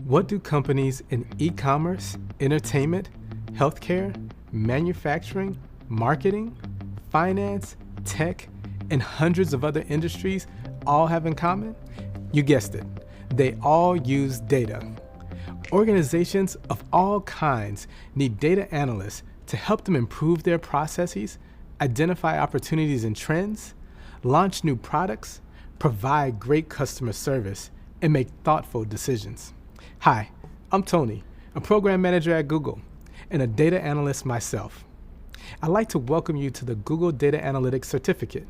What do companies in e-commerce, entertainment, healthcare, manufacturing, marketing, finance, tech, and hundreds of other industries all have in common? You guessed it, they all use data. Organizations of all kinds need data analysts to help them improve their processes, identify opportunities and trends, launch new products, provide great customer service, and make thoughtful decisions. Hi, I'm Tony, a program manager at Google and a data analyst myself. I'd like to welcome you to the Google Data Analytics Certificate.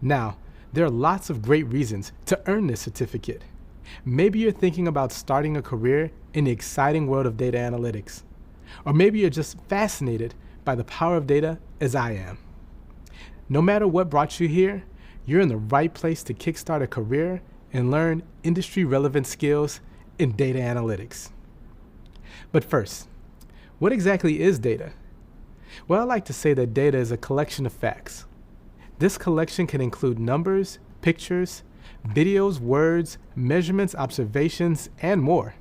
Now, there are lots of great reasons to earn this certificate. Maybe you're thinking about starting a career in the exciting world of data analytics. Or maybe you're just fascinated by the power of data as I am. No matter what brought you here, you're in the right place to kickstart a career and learn industry-relevant skills in data analytics. But first, what exactly is data? Well, I like to say that data is a collection of facts. This collection can include numbers, pictures, videos, words, measurements, observations, and more.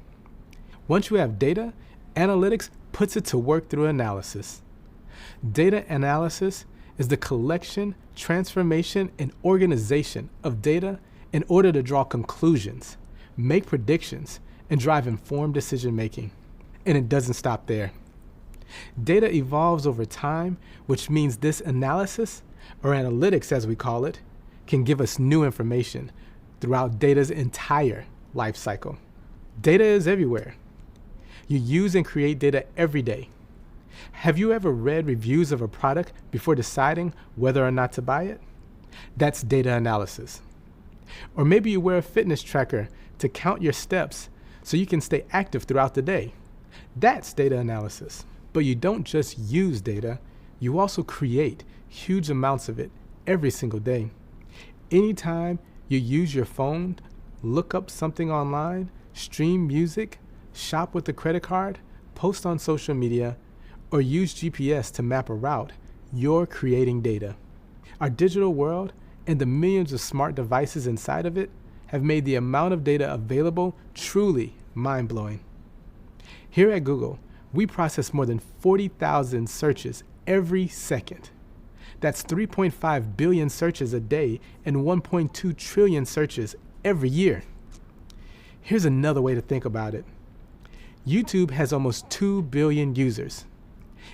Once you have data, analytics puts it to work through analysis. Data analysis is the collection, transformation, and organization of data in order to draw conclusions, make predictions, and drive informed decision-making. And it doesn't stop there. Data evolves over time, which means this analysis, or analytics as we call it, can give us new information throughout data's entire life cycle. Data is everywhere. You use and create data every day. Have you ever read reviews of a product before deciding whether or not to buy it? That's data analysis. Or maybe you wear a fitness tracker to count your steps so you can stay active throughout the day. That's data analysis. But you don't just use data, you also create huge amounts of it every single day. Anytime you use your phone, look up something online, stream music, shop with a credit card, post on social media, or use GPS to map a route, you're creating data. Our digital world and the millions of smart devices inside of it have made the amount of data available truly mind-blowing. Here at Google, we process more than 40,000 searches every second. That's 3.5 billion searches a day and 1.2 trillion searches every year. Here's another way to think about it. YouTube has almost 2 billion users.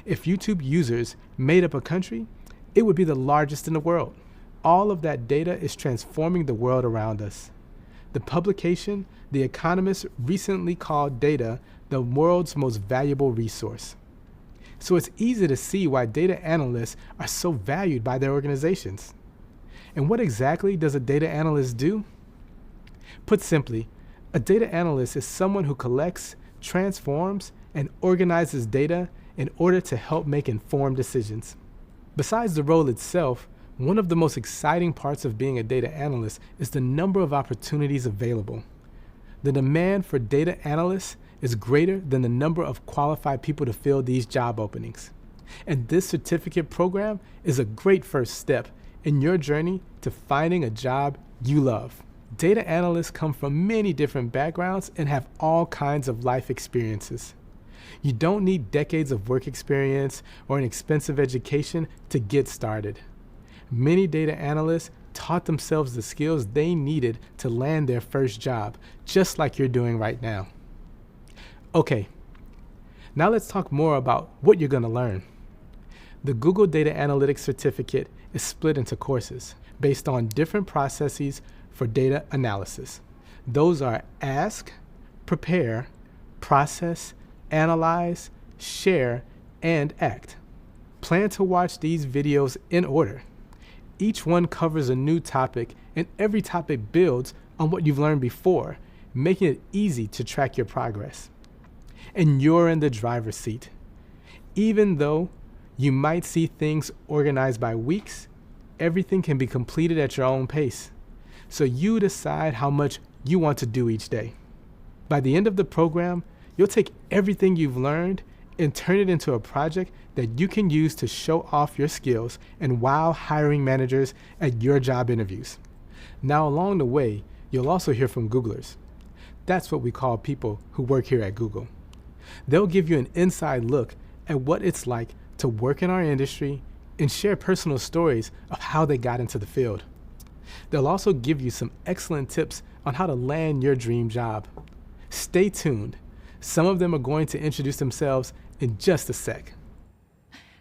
If YouTube users made up a country, it would be the largest in the world. All of that data is transforming the world around us. The publication, The Economist, recently called data the world's most valuable resource. So it's easy to see why data analysts are so valued by their organizations. And what exactly does a data analyst do? Put simply, a data analyst is someone who collects, transforms, and organizes data in order to help make informed decisions. Besides the role itself, one of the most exciting parts of being a data analyst is the number of opportunities available. The demand for data analysts is greater than the number of qualified people to fill these job openings. And this certificate program is a great first step in your journey to finding a job you love. Data analysts come from many different backgrounds and have all kinds of life experiences. You don't need decades of work experience or an expensive education to get started. Many data analysts taught themselves the skills they needed to land their first job, just like you're doing right now. Okay, now let's talk more about what you're going to learn. The Google Data Analytics Certificate is split into courses based on different processes for data analysis. Those are Ask, Prepare, Process, Analyze, Share, and Act. Plan to watch these videos in order. Each one covers a new topic, and every topic builds on what you've learned before, making it easy to track your progress. And you're in the driver's seat. Even though you might see things organized by weeks, everything can be completed at your own pace. So you decide how much you want to do each day. By the end of the program, you'll take everything you've learned and turn it into a project that you can use to show off your skills and wow hiring managers at your job interviews. Now, along the way, you'll also hear from Googlers. That's what we call people who work here at Google. They'll give you an inside look at what it's like to work in our industry and share personal stories of how they got into the field. They'll also give you some excellent tips on how to land your dream job. Stay tuned. Some of them are going to introduce themselves in just a sec.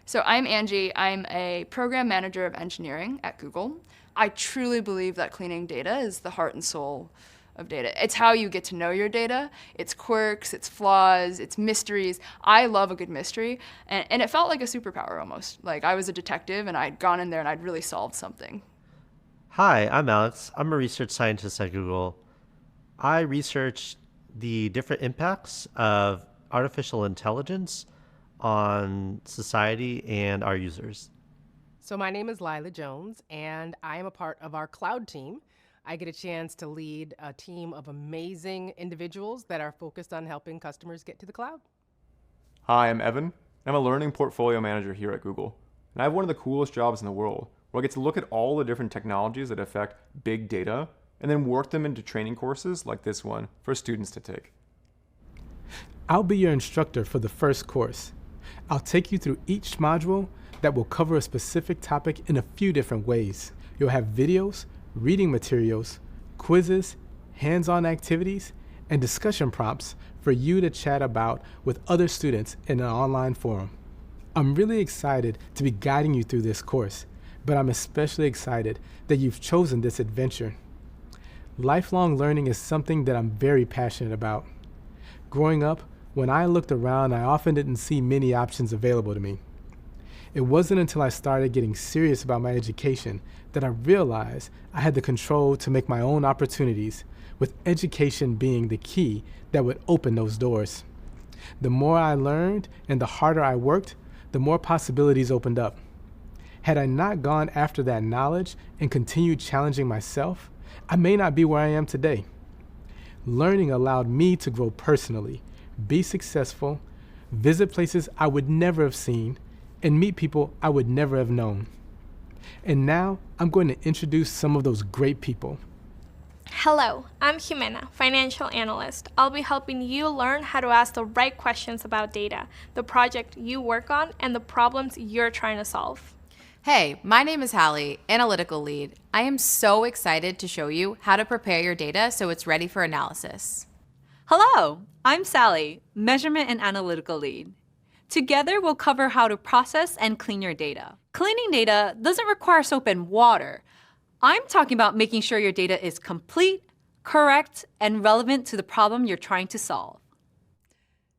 So I'm Angie. I'm a program manager of engineering at Google. I truly believe that cleaning data is the heart and soul of data. It's how you get to know your data, its quirks, its flaws, its mysteries. I love a good mystery, and it felt like a superpower almost. Like I was a detective and I'd gone in there and I'd really solved something. Hi, I'm Alex. I'm a research scientist at Google. I research the different impacts of artificial intelligence on society and our users. So my name is Lila Jones, and I am a part of our cloud team. I get a chance to lead a team of amazing individuals that are focused on helping customers get to the cloud. Hi, I'm Evan. I'm a learning portfolio manager here at Google. And I have one of the coolest jobs in the world, where I get to look at all the different technologies that affect big data and then work them into training courses like this one for students to take. I'll be your instructor for the first course. I'll take you through each module that will cover a specific topic in a few different ways. You'll have videos, reading materials, quizzes, hands-on activities, and discussion prompts for you to chat about with other students in an online forum. I'm really excited to be guiding you through this course, but I'm especially excited that you've chosen this adventure. Lifelong learning is something that I'm very passionate about. Growing up, when I looked around, I often didn't see many options available to me. It wasn't until I started getting serious about my education that I realized I had the control to make my own opportunities, with education being the key that would open those doors. The more I learned and the harder I worked, the more possibilities opened up. Had I not gone after that knowledge and continued challenging myself, I may not be where I am today. Learning allowed me to grow personally, be successful, visit places I would never have seen, and meet people I would never have known. And now I'm going to introduce some of those great people. Hello, I'm Jimena, financial analyst. I'll be helping you learn how to ask the right questions about data, the project you work on, and the problems you're trying to solve. Hey, my name is Hallie, analytical lead. I am so excited to show you how to prepare your data so it's ready for analysis. Hello, I'm Sally, measurement and analytical lead. Together, we'll cover how to process and clean your data. Cleaning data doesn't require soap and water. I'm talking about making sure your data is complete, correct, and relevant to the problem you're trying to solve.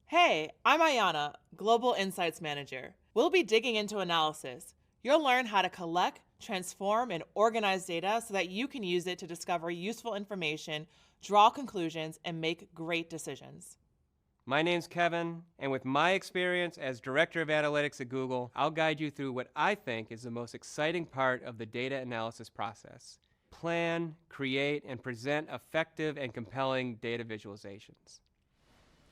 Hey, I'm Ayana, Global Insights Manager. We'll be digging into analysis. You'll learn how to collect, transform, and organize data so that you can use it to discover useful information, draw conclusions, and make great decisions. My name's Kevin, and with my experience as Director of Analytics at Google, I'll guide you through what I think is the most exciting part of the data analysis process. Plan, create, and present effective and compelling data visualizations.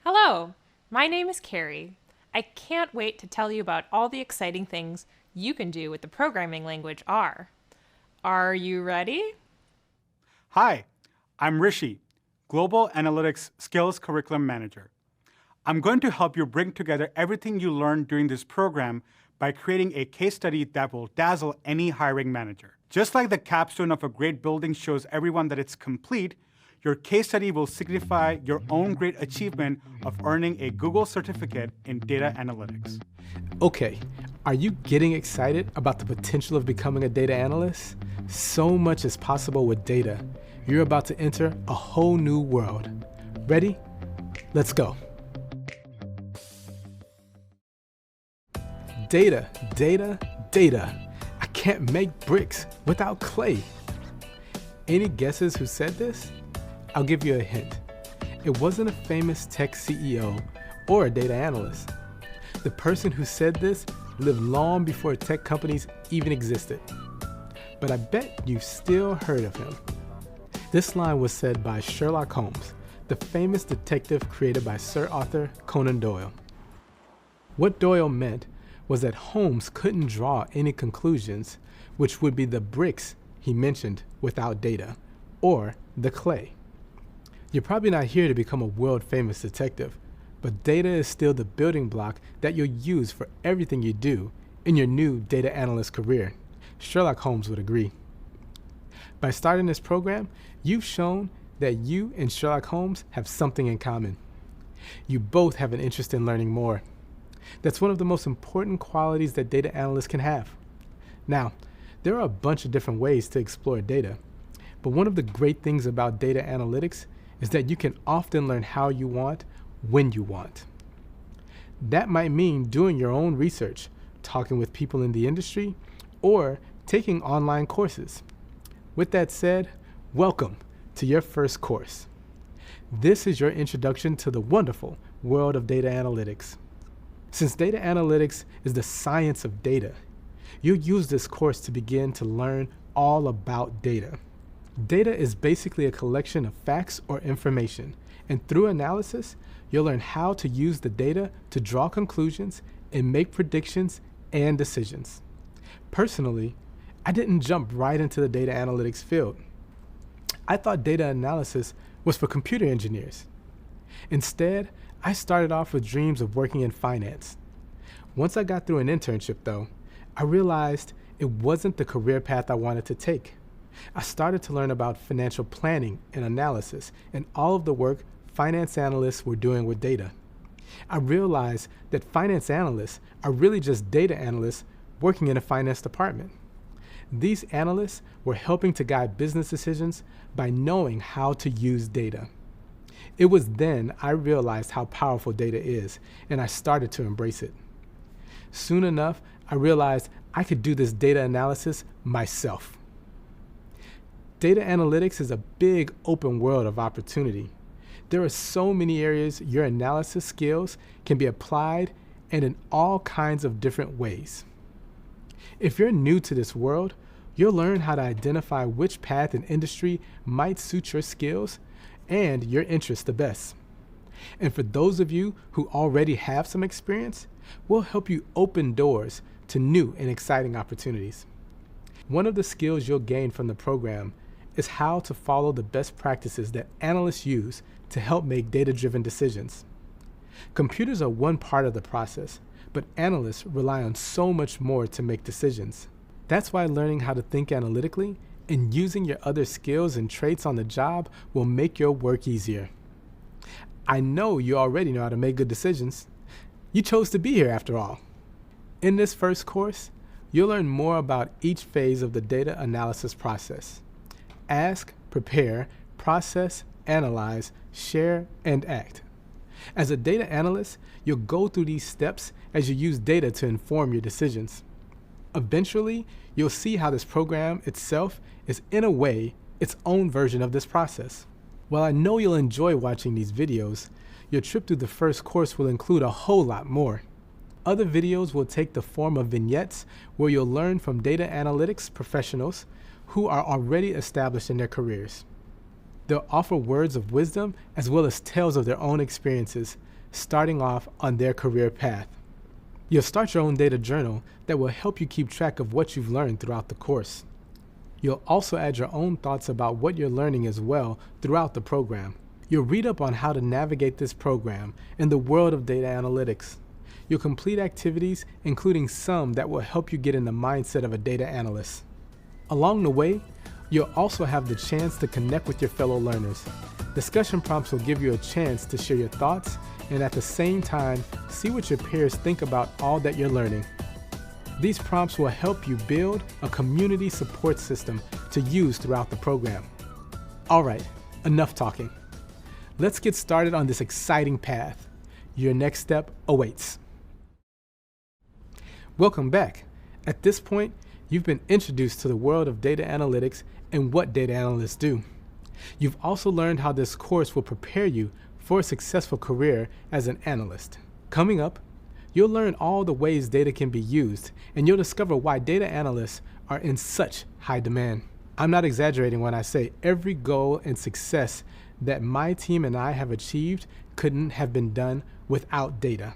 Hello, my name is Carrie. I can't wait to tell you about all the exciting things you can do with the programming language R. Are you ready? Hi, I'm Rishi, Global Analytics Skills Curriculum Manager. I'm going to help you bring together everything you learned during this program by creating a case study that will dazzle any hiring manager. Just like the capstone of a great building shows everyone that it's complete, your case study will signify your own great achievement of earning a Google certificate in data analytics. Okay, are you getting excited about the potential of becoming a data analyst? So much is possible with data. You're about to enter a whole new world. Ready? Let's go. Data, data, data. I can't make bricks without clay. Any guesses who said this? I'll give you a hint. It wasn't a famous tech CEO or a data analyst. The person who said this lived long before tech companies even existed. But I bet you've still heard of him. This line was said by Sherlock Holmes, the famous detective created by Sir Arthur Conan Doyle. What Doyle meant was that Holmes couldn't draw any conclusions, which would be the bricks he mentioned without data, or the clay. You're probably not here to become a world-famous detective, but data is still the building block that you'll use for everything you do in your new data analyst career. Sherlock Holmes would agree. By starting this program, you've shown that you and Sherlock Holmes have something in common. You both have an interest in learning more. That's one of the most important qualities that data analysts can have. Now, there are a bunch of different ways to explore data, but one of the great things about data analytics is that you can often learn how you want, when you want. That might mean doing your own research, talking with people in the industry, or taking online courses. With that said, welcome to your first course. This is your introduction to the wonderful world of data analytics. Since data analytics is the science of data, you'll use this course to begin to learn all about data. Data is basically a collection of facts or information, and through analysis, you'll learn how to use the data to draw conclusions and make predictions and decisions. Personally, I didn't jump right into the data analytics field. I thought data analysis was for computer engineers. Instead, I started off with dreams of working in finance. Once I got through an internship, though, I realized it wasn't the career path I wanted to take. I started to learn about financial planning and analysis and all of the work finance analysts were doing with data. I realized that finance analysts are really just data analysts working in a finance department. These analysts were helping to guide business decisions by knowing how to use data. It was then I realized how powerful data is, and I started to embrace it. Soon enough, I realized I could do this data analysis myself. Data analytics is a big open world of opportunity. There are so many areas your analysis skills can be applied and in all kinds of different ways. If you're new to this world, you'll learn how to identify which path and industry might suit your skills and your interests the best. And for those of you who already have some experience, we'll help you open doors to new and exciting opportunities. One of the skills you'll gain from the program is how to follow the best practices that analysts use to help make data-driven decisions. Computers are one part of the process, but analysts rely on so much more to make decisions. That's why learning how to think analytically and using your other skills and traits on the job will make your work easier. I know you already know how to make good decisions. You chose to be here after all. In this first course, you'll learn more about each phase of the data analysis process. Ask, prepare, process, analyze, share, and act. As a data analyst, you'll go through these steps as you use data to inform your decisions. Eventually, you'll see how this program itself is, in a way, its own version of this process. While I know you'll enjoy watching these videos, your trip through the first course will include a whole lot more. Other videos will take the form of vignettes where you'll learn from data analytics professionals who are already established in their careers. They'll offer words of wisdom as well as tales of their own experiences, starting off on their career path. You'll start your own data journal that will help you keep track of what you've learned throughout the course. You'll also add your own thoughts about what you're learning as well throughout the program. You'll read up on how to navigate this program in the world of data analytics. You'll complete activities, including some that will help you get in the mindset of a data analyst. Along the way, you'll also have the chance to connect with your fellow learners. Discussion prompts will give you a chance to share your thoughts and at the same time, see what your peers think about all that you're learning. These prompts will help you build a community support system to use throughout the program. All right, enough talking. Let's get started on this exciting path. Your next step awaits. Welcome back. At this point, you've been introduced to the world of data analytics and what data analysts do. You've also learned how this course will prepare you for a successful career as an analyst. Coming up, you'll learn all the ways data can be used, and you'll discover why data analysts are in such high demand. I'm not exaggerating when I say every goal and success that my team and I have achieved couldn't have been done without data.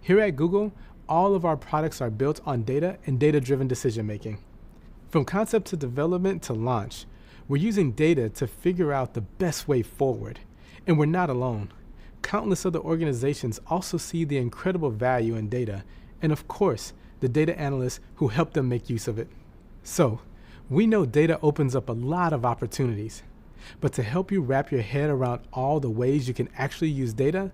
Here at Google, all of our products are built on data and data-driven decision-making. From concept to development to launch, we're using data to figure out the best way forward. And we're not alone. Countless other organizations also see the incredible value in data, and of course, the data analysts who help them make use of it. So, we know data opens up a lot of opportunities. But to help you wrap your head around all the ways you can actually use data,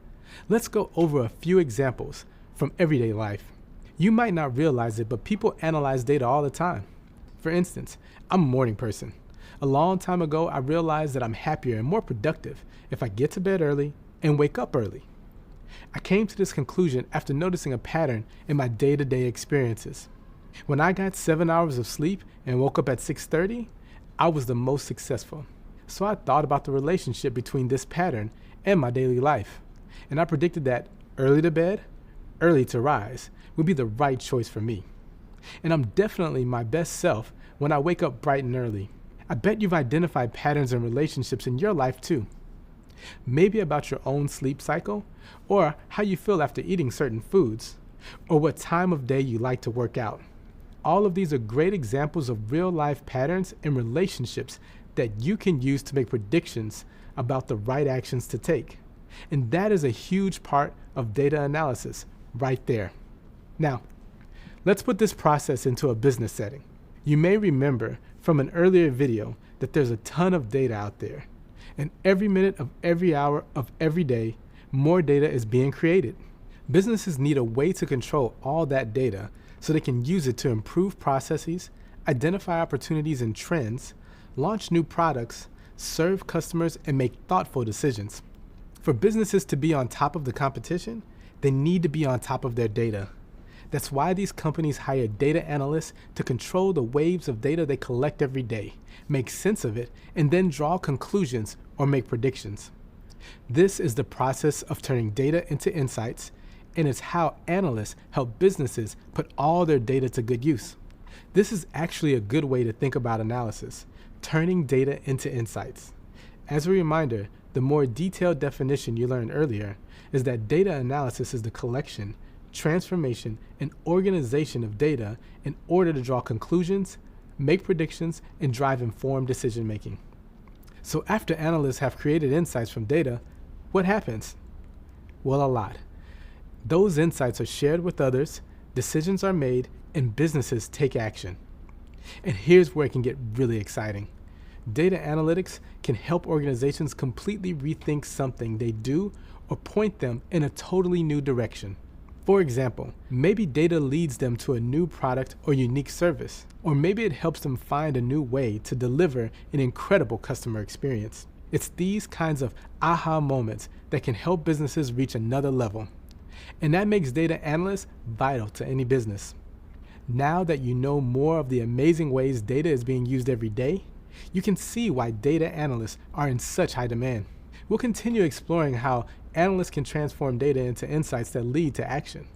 let's go over a few examples from everyday life. You might not realize it, but people analyze data all the time. For instance, I'm a morning person. A long time ago, I realized that I'm happier and more productive if I get to bed early and wake up early. I came to this conclusion after noticing a pattern in my day-to-day experiences. When I got 7 hours of sleep and woke up at 6:30, I was the most successful. So I thought about the relationship between this pattern and my daily life. And I predicted that early to bed, early to rise would be the right choice for me. And I'm definitely my best self when I wake up bright and early. I bet you've identified patterns and relationships in your life too. Maybe about your own sleep cycle, or how you feel after eating certain foods, or what time of day you like to work out. All of these are great examples of real-life patterns and relationships that you can use to make predictions about the right actions to take. And that is a huge part of data analysis right there. Now, let's put this process into a business setting. You may remember from an earlier video that there's a ton of data out there. And every minute of every hour of every day, more data is being created. Businesses need a way to control all that data so they can use it to improve processes, identify opportunities and trends, launch new products, serve customers, and make thoughtful decisions. For businesses to be on top of the competition, they need to be on top of their data. That's why these companies hire data analysts to control the waves of data they collect every day, make sense of it, and then draw conclusions or make predictions. This is the process of turning data into insights, and it's how analysts help businesses put all their data to good use. This is actually a good way to think about analysis, turning data into insights. As a reminder, the more detailed definition you learned earlier is that data analysis is the collection, transformation, and organization of data in order to draw conclusions, make predictions, and drive informed decision making. So after analysts have created insights from data, what happens? Well, a lot. Those insights are shared with others, decisions are made, and businesses take action. And here's where it can get really exciting. Data analytics can help organizations completely rethink something they do or point them in a totally new direction. For example, maybe data leads them to a new product or unique service, or maybe it helps them find a new way to deliver an incredible customer experience. It's these kinds of aha moments that can help businesses reach another level. And that makes data analysts vital to any business. Now that you know more of the amazing ways data is being used every day, you can see why data analysts are in such high demand. We'll continue exploring how analysts can transform data into insights that lead to action.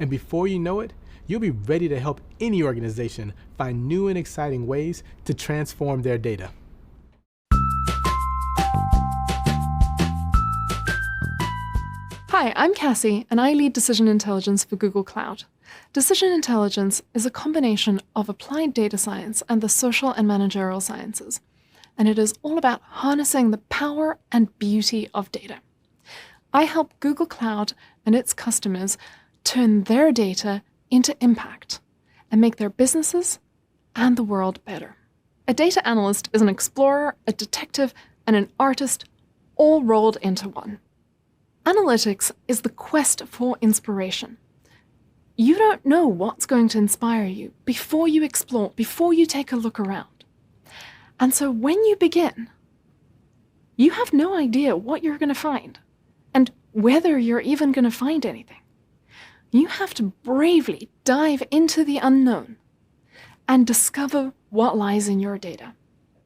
And before you know it, you'll be ready to help any organization find new and exciting ways to transform their data. Hi, I'm Cassie, and I lead Decision Intelligence for Google Cloud. Decision Intelligence is a combination of applied data science and the social and managerial sciences, and it is all about harnessing the power and beauty of data. I help Google Cloud and its customers turn their data into impact and make their businesses and the world better. A data analyst is an explorer, a detective, and an artist, all rolled into one. Analytics is the quest for inspiration. You don't know what's going to inspire you before you explore, before you take a look around. And so when you begin, you have no idea what you're going to find and whether you're even going to find anything. You have to bravely dive into the unknown and discover what lies in your data.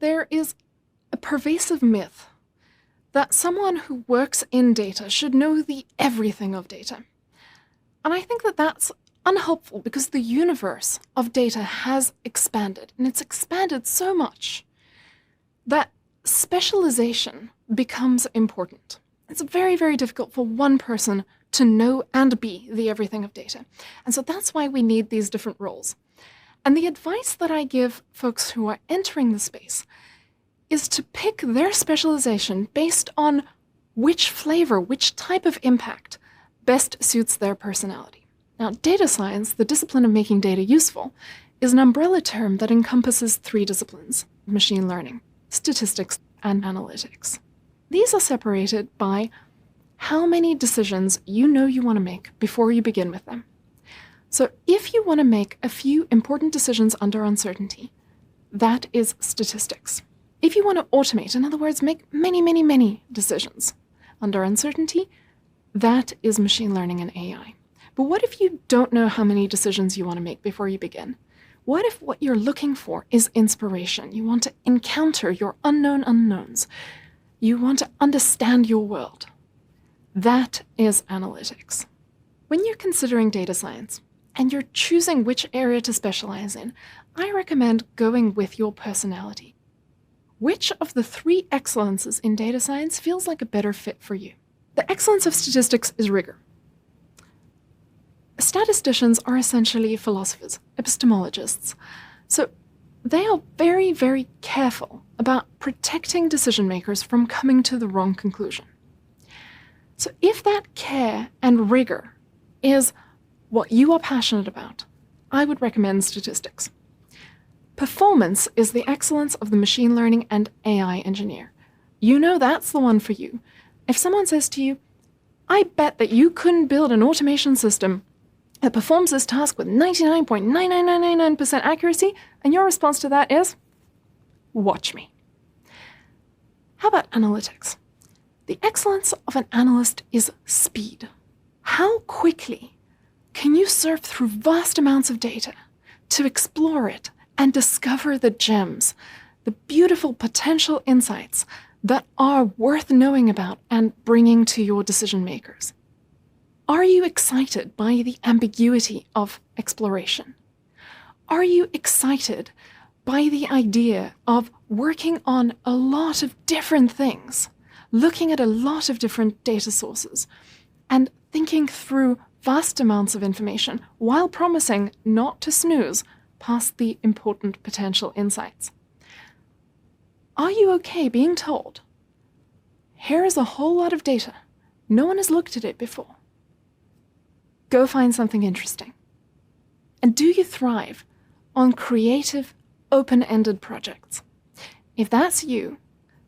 There is a pervasive myth that someone who works in data should know the everything of data. And I think that that's unhelpful because the universe of data has expanded, and it's expanded so much that specialization becomes important. It's very, very difficult for one person to know and be the everything of data. And so that's why we need these different roles. And the advice that I give folks who are entering the space is to pick their specialization based on which flavor, which type of impact best suits their personality. Now, data science, the discipline of making data useful, is an umbrella term that encompasses 3 disciplines: machine learning, statistics, and analytics. These are separated by how many decisions you know you want to make before you begin with them. So if you want to make a few important decisions under uncertainty, that is statistics. If you want to automate, in other words, make many decisions under uncertainty, that is machine learning and AI. But what if you don't know how many decisions you want to make before you begin? What if what you're looking for is inspiration? You want to encounter your unknown unknowns. You want to understand your world. That is analytics. When you're considering data science and you're choosing which area to specialize in, I recommend going with your personality. Which of the 3 excellences in data science feels like a better fit for you? The excellence of statistics is rigor. Statisticians are essentially philosophers, epistemologists. So they are very careful about protecting decision makers from coming to the wrong conclusion. So if that care and rigor is what you are passionate about, I would recommend statistics. Performance is the excellence of the machine learning and AI engineer. You know that's the one for you. If someone says to you, I bet that you couldn't build an automation system that performs this task with 99.99999% accuracy, and your response to that is, watch me. How about analytics? The excellence of an analyst is speed. How quickly can you surf through vast amounts of data to explore it and discover the gems, the beautiful potential insights that are worth knowing about and bringing to your decision makers? Are you excited by the ambiguity of exploration? Are you excited by the idea of working on a lot of different things, looking at a lot of different data sources, and thinking through vast amounts of information while promising not to snooze past the important potential insights? Are you okay being told, here is a whole lot of data, no one has looked at it before? Go find something interesting. And do you thrive on creative, open-ended projects? If that's you,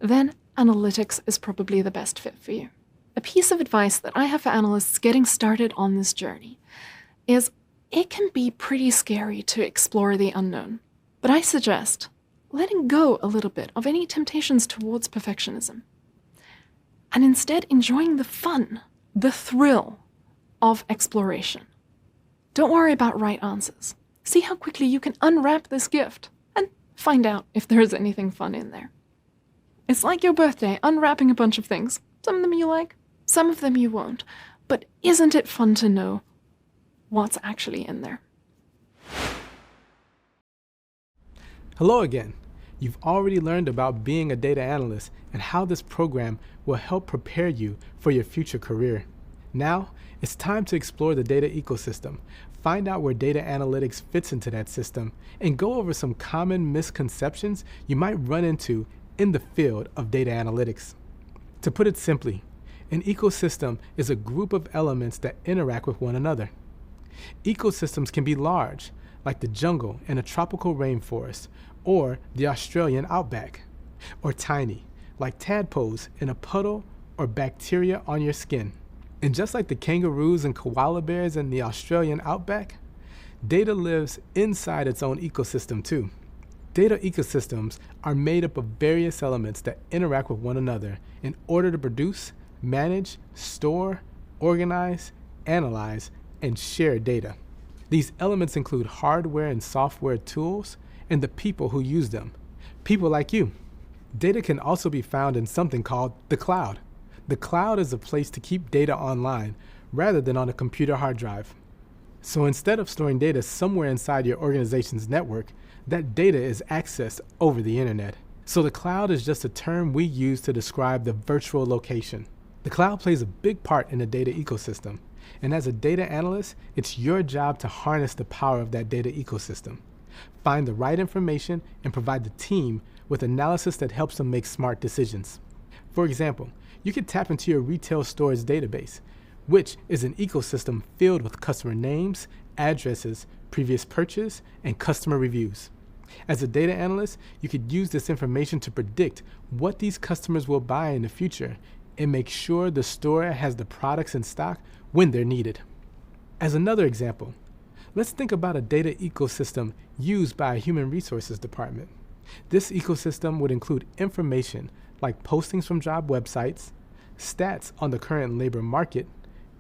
then analytics is probably the best fit for you. A piece of advice that I have for analysts getting started on this journey is it can be pretty scary to explore the unknown, but I suggest letting go a little bit of any temptations towards perfectionism and instead enjoying the fun, the thrill of exploration. Don't worry about right answers. See how quickly you can unwrap this gift and find out if there's anything fun in there. It's like your birthday, unwrapping a bunch of things. Some of them you like, some of them you won't. But isn't it fun to know what's actually in there? Hello again. You've already learned about being a data analyst and how this program will help prepare you for your future career. Now, it's time to explore the data ecosystem, find out where data analytics fits into that system, and go over some common misconceptions you might run into in the field of data analytics. To put it simply, an ecosystem is a group of elements that interact with one another. Ecosystems can be large, like the jungle in a tropical rainforest, or the Australian outback, or tiny, like tadpoles in a puddle or bacteria on your skin. And just like the kangaroos and koala bears in the Australian outback, data lives inside its own ecosystem too. Data ecosystems are made up of various elements that interact with one another in order to produce, manage, store, organize, analyze, and share data. These elements include hardware and software tools and the people who use them, people like you. Data can also be found in something called the cloud. The cloud is a place to keep data online rather than on a computer hard drive. So instead of storing data somewhere inside your organization's network, that data is accessed over the internet. So the cloud is just a term we use to describe the virtual location. The cloud plays a big part in the data ecosystem. And as a data analyst, it's your job to harness the power of that data ecosystem. Find the right information and provide the team with analysis that helps them make smart decisions. For example, You could tap into your retail store's database, which is an ecosystem filled with customer names, addresses, previous purchase, and customer reviews. As a data analyst, you could use this information to predict what these customers will buy in the future and make sure the store has the products in stock when they're needed. As another example, let's think about a data ecosystem used by a human resources department. This ecosystem would include information like postings from job websites, stats on the current labor market,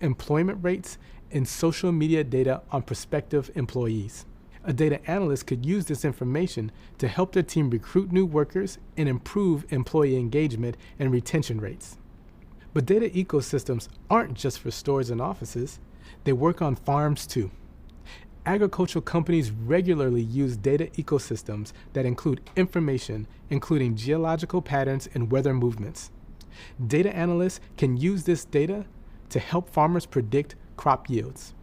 employment rates, and social media data on prospective employees. A data analyst could use this information to help their team recruit new workers and improve employee engagement and retention rates. But data ecosystems aren't just for stores and offices. They work on farms too. Agricultural companies regularly use data ecosystems that include information, including geological patterns and weather movements. Data analysts can use this data to help farmers predict crop yields.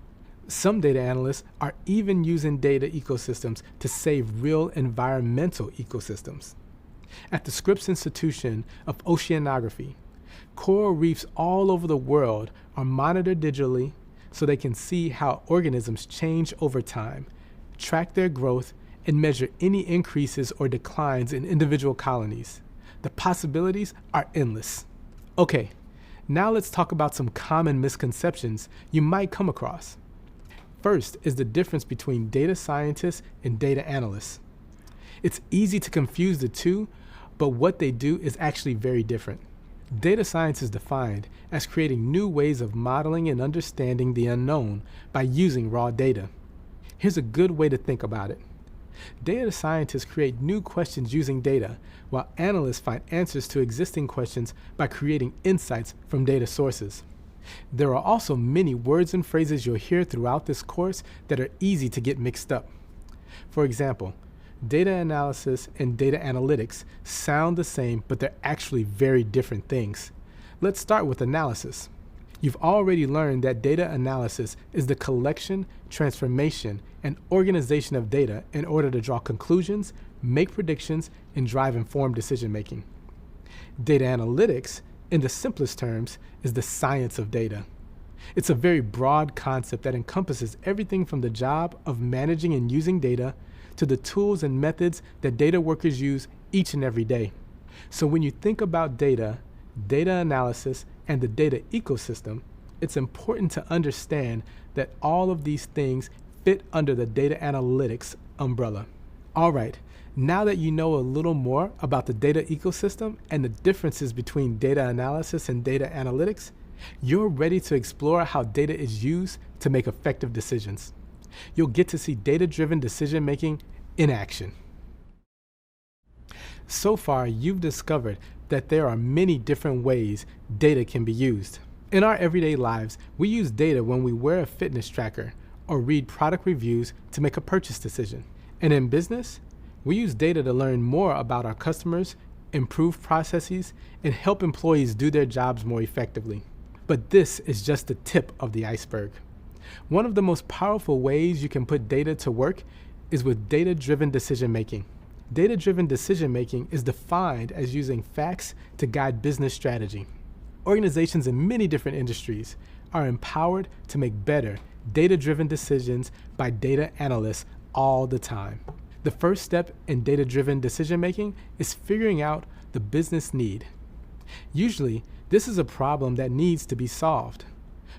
Some data analysts are even using data ecosystems to save real environmental ecosystems. At the Scripps Institution of Oceanography, coral reefs all over the world are monitored digitally so they can see how organisms change over time, track their growth, and measure any increases or declines in individual colonies. The possibilities are endless. Okay, now let's talk about some common misconceptions you might come across. First is the difference between data scientists and data analysts. It's easy to confuse the two, but what they do is actually very different. Data science is defined as creating new ways of modeling and understanding the unknown by using raw data. Here's a good way to think about it. Data scientists create new questions using data, while analysts find answers to existing questions by creating insights from data sources. There are also many words and phrases you'll hear throughout this course that are easy to get mixed up. For example, data analysis and data analytics sound the same, but they're actually very different things. Let's start with analysis. You've already learned that data analysis is the collection, transformation, and organization of data in order to draw conclusions, make predictions, and drive informed decision-making. Data analytics, in the simplest terms, is the science of data. It's a very broad concept that encompasses everything from the job of managing and using data to the tools and methods that data workers use each and every day. So when you think about data, data analysis, and the data ecosystem, it's important to understand that all of these things fit under the data analytics umbrella. All right, now that you know a little more about the data ecosystem and the differences between data analysis and data analytics, you're ready to explore how data is used to make effective decisions. You'll get to see data-driven decision-making in action. So far, you've discovered that there are many different ways data can be used. In our everyday lives, we use data when we wear a fitness tracker or read product reviews to make a purchase decision. And in business, we use data to learn more about our customers, improve processes, and help employees do their jobs more effectively. But this is just the tip of the iceberg. One of the most powerful ways you can put data to work is with data-driven decision-making. Data-driven decision-making is defined as using facts to guide business strategy. Organizations in many different industries are empowered to make better data-driven decisions by data analysts all the time. The first step in data-driven decision-making is figuring out the business need. Usually, this is a problem that needs to be solved.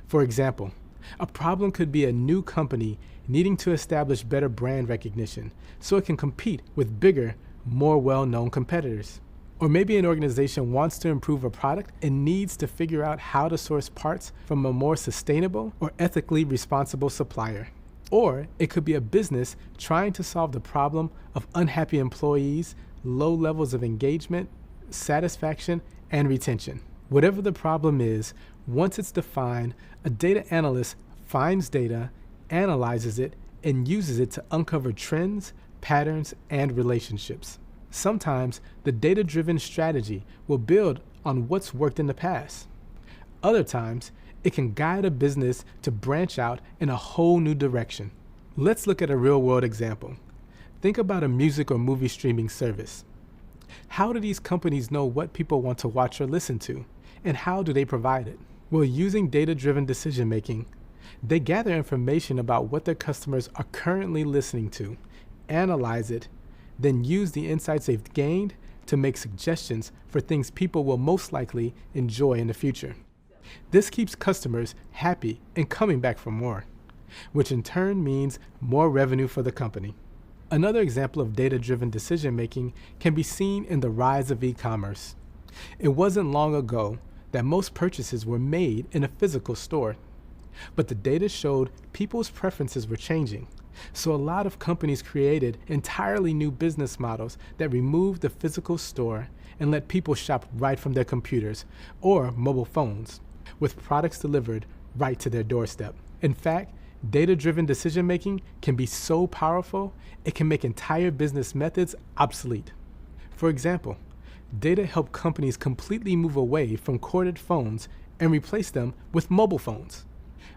For example, a problem could be a new company needing to establish better brand recognition so it can compete with bigger, more well-known competitors. Or maybe an organization wants to improve a product and needs to figure out how to source parts from a more sustainable or ethically responsible supplier. Or it could be a business trying to solve the problem of unhappy employees, low levels of engagement, satisfaction, and retention. Whatever the problem is, once it's defined, a data analyst finds data, analyzes it, and uses it to uncover trends, patterns, and relationships. Sometimes the data-driven strategy will build on what's worked in the past. Other times, it can guide a business to branch out in a whole new direction. Let's look at a real-world example. Think about a music or movie streaming service. How do these companies know what people want to watch or listen to? And how do they provide it? Well, using data-driven decision making, they gather information about what their customers are currently listening to, analyze it, then use the insights they've gained to make suggestions for things people will most likely enjoy in the future. This keeps customers happy and coming back for more, which in turn means more revenue for the company. Another example of data-driven decision-making can be seen in the rise of e-commerce. It wasn't long ago that most purchases were made in a physical store, but the data showed people's preferences were changing. So a lot of companies created entirely new business models that removed the physical store and let people shop right from their computers or mobile phones, with products delivered right to their doorstep. In fact, data-driven decision-making can be so powerful, it can make entire business methods obsolete. For example, data help companies completely move away from corded phones and replace them with mobile phones.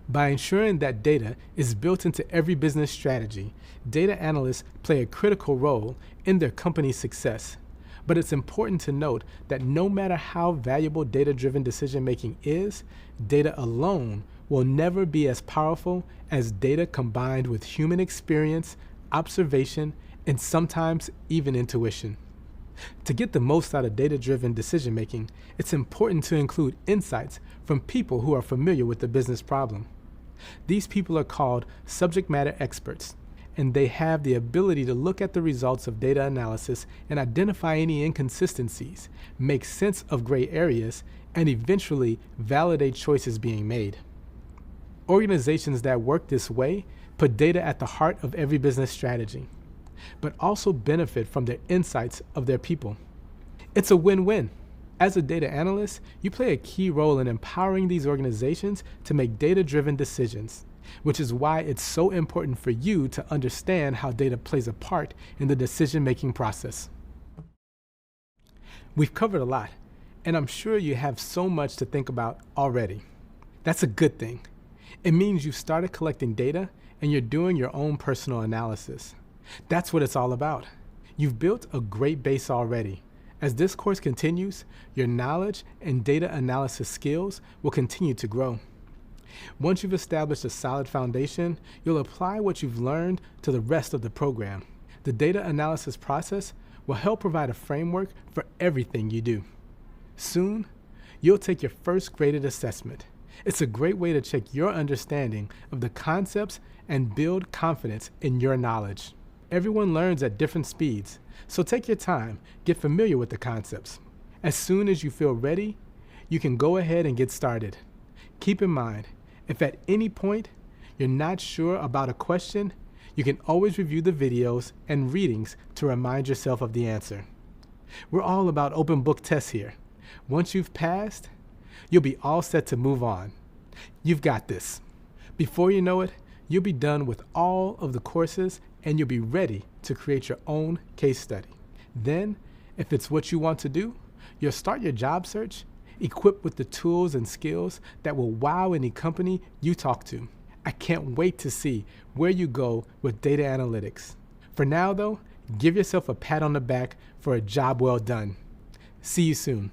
By ensuring that data is built into every business strategy, data analysts play a critical role in their company's success. But it's important to note that no matter how valuable data-driven decision-making is, data alone will never be as powerful as data combined with human experience, observation, and sometimes even intuition. To get the most out of data-driven decision-making, it's important to include insights from people who are familiar with the business problem. These people are called subject matter experts, and they have the ability to look at the results of data analysis and identify any inconsistencies, make sense of gray areas, and eventually validate choices being made. Organizations that work this way put data at the heart of every business strategy, but also benefit from the insights of their people. It's a win-win. As a data analyst, you play a key role in empowering these organizations to make data-driven decisions, which is why it's so important for you to understand how data plays a part in the decision-making process. We've covered a lot, and I'm sure you have so much to think about already. That's a good thing. It means you've started collecting data and you're doing your own personal analysis. That's what it's all about. You've built a great base already. As this course continues, your knowledge and data analysis skills will continue to grow. Once you've established a solid foundation, you'll apply what you've learned to the rest of the program. The data analysis process will help provide a framework for everything you do. Soon, you'll take your first graded assessment. It's a great way to check your understanding of the concepts and build confidence in your knowledge. Everyone learns at different speeds, so take your time, get familiar with the concepts. As soon as you feel ready, you can go ahead and get started. Keep in mind, if at any point you're not sure about a question, you can always review the videos and readings to remind yourself of the answer. We're all about open book tests here. Once you've passed, you'll be all set to move on. You've got this. Before you know it, you'll be done with all of the courses and you'll be ready to create your own case study. Then, if it's what you want to do, you'll start your job search equipped with the tools and skills that will wow any company you talk to. I can't wait to see where you go with data analytics. For now though, give yourself a pat on the back for a job well done. See you soon.